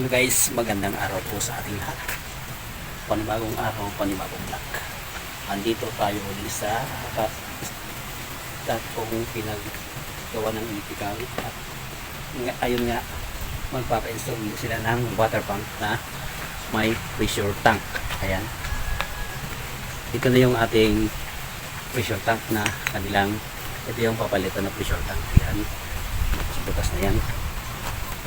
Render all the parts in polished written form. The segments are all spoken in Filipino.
Hello guys, magandang araw po sa ating lahat. Panibagong araw, panibagong vlog. Andito tayo ulit sa tatong pinaggawa ng electrical at ayun nga, magpapa-install sila ng water pump na may pressure tank. Ayan. Ito na yung ating pressure tank na kanilang, ito yung papalitan na pressure tank. Ayan. Bukas na yan.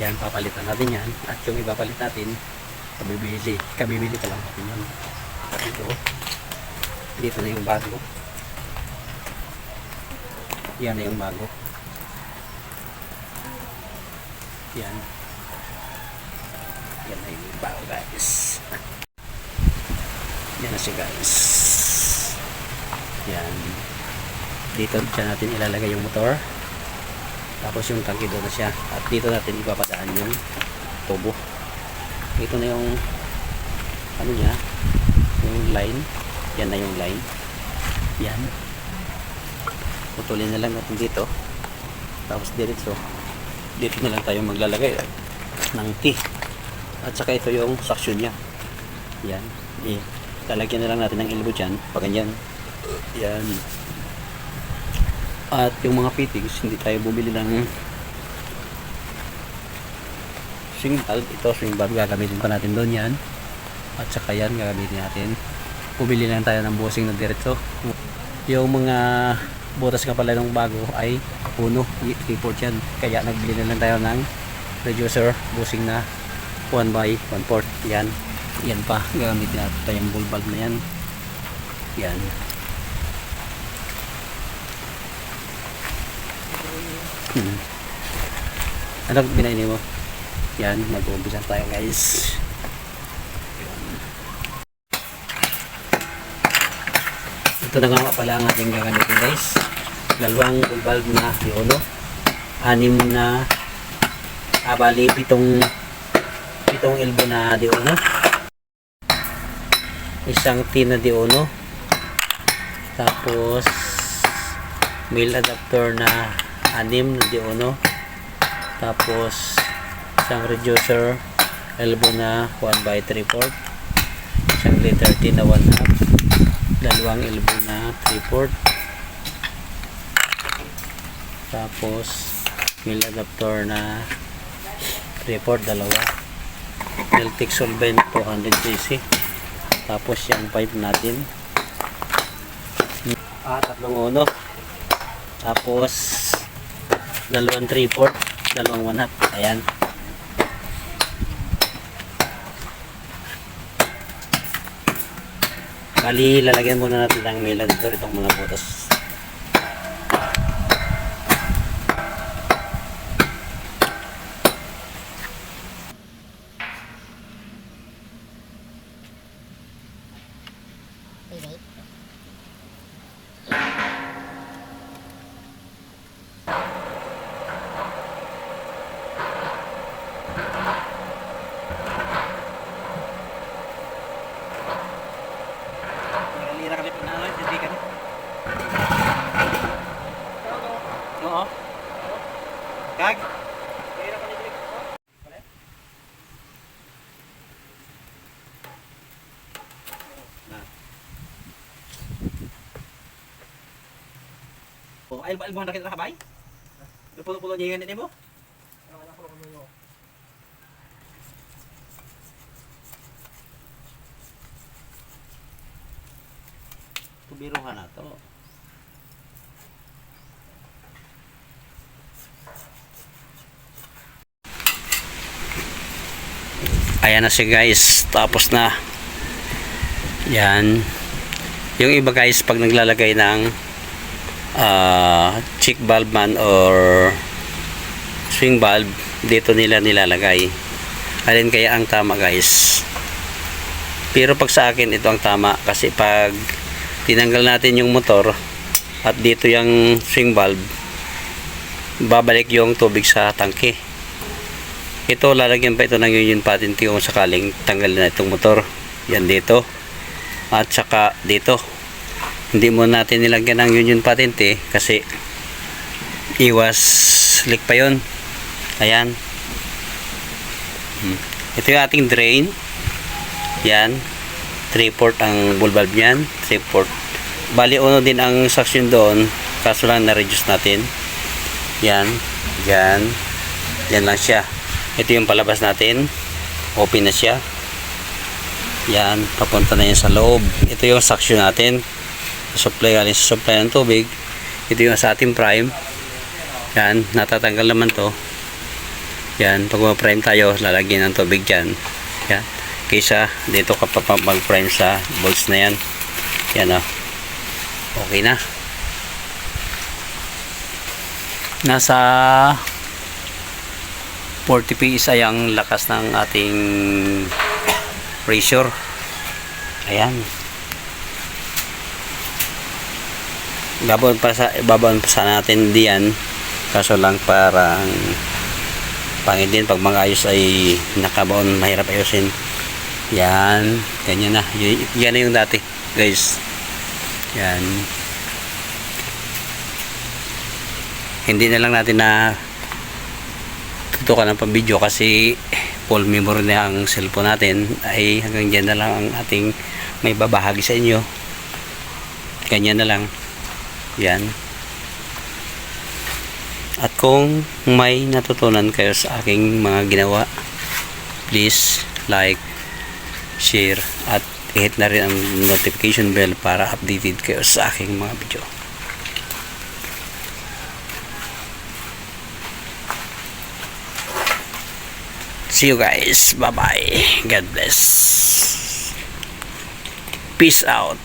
Yan, papalitan natin yan. At yung ipapalit natin, kabibili pa lang natin yan. Dito na yung bago. Yan na yung bago. Yan. Yan na yung bago guys. Yan na siya guys. Yan. Dito dyan natin ilalagay yung motor. Tapos yung tangke doon na siya. At dito natin ipapadaan yung tubo. Ito na yung ano niya, yung line. Yan na yung line. Yan. Putulin na lang natin dito. Tapos diretso. Dito na lang tayo maglalagay ng T. At saka ito yung suction niya. Yan. Lalagyan na lang natin ng elbow dyan. Pag ganyan. Yan. At yung mga fittings, hindi tayo bumili ng swing valve. Ito, swing valve, gagamitin pa natin doon yan. At saka yan, gagamitin natin. Bumili lang tayo ng bushing na diretso. Yung mga butas nga pala ng bago ay puno, 3/4 yan. Kaya nagbili na lang tayo ng reducer, bushing na 1/1/4. Yan. Yan pa, gagamitin natin tayo yung bull valve na yan. Yan. Ano binaini mo? Yan, mag-uumpisa tayo guys. Ito na nga pala ang ating gagamitin guys. Dalawang valve na diono, 6 na bali 7 elbow na diono, isang T na diono, tapos male adapter na 6 na diono, tapos isang reducer elbow na 1/3/4, isang L30 na 1/2, dalawang elbow na 3/4, tapos male adapter na 3/4 dalawa, Deltic solvent 200cc, tapos yung pipe natin tatlong uno, tapos dalawang 3/4, dalawang 1/2. Ayan. Bali, lalagyan muna natin ng male adapter itong mga butas. Oo. Kag. Oh, ay mo na kita kabay. Pulo-pulo niya yan mo. Tubiruhan na to. Ayan na siya guys, tapos na. Yan. Yung iba guys, pag naglalagay ng check valve man or swing valve, dito nila nilalagay. Alin kaya ang tama guys? Pero pag sa akin, ito ang tama. Kasi pag tinanggal natin yung motor at dito yung swing valve, babalik yung tubig sa tangke. Ito, lalagyan pa ito ng union patente kung sakaling tanggalin na itong motor. Yan dito. At saka dito. Hindi mo natin nilagyan ng union patente kasi iwas leak pa yun. Ayan. Ito yung ating drain. Yan. 3/4 ang ball valve niyan. 3/4. Bali, uno din ang suction doon. Kaso lang na-reduce natin. Yan. Yan. Yan lang siya. Ito yung palabas natin. Open na siya. Yan. Papunta na yan sa loob. Ito yung suction natin. Supply, galing sa supply ng tubig. Ito yung sa ating prime. Yan. Natatanggal naman to. Yan. Pag ma-prime tayo, lalagyan ng tubig dyan. Yan. Kaysa dito ka pa mag-prime sa bolts na yan. Yan, oh. Okay na. Nasa 40 PSI ang lakas ng ating pressure. Ayan. Babon pa sa natin diyan. Kaso lang parang pangit din pag mga ayos ay nakabaon, mahirap ayusin. Yan, ganyan na. Yan na yung dati, guys. Yan. Hindi na lang natin na tutukan ng pang-video kasi full memory na ang cellphone natin. Ay hanggang dyan na lang ang ating may babahagi sa inyo. Ganyan na lang. Yan. At kung may natutunan kayo sa aking mga ginawa, please like, share, at hit na rin ang notification bell para updated kayo sa aking mga video. See you guys. Bye bye. God bless. Peace out.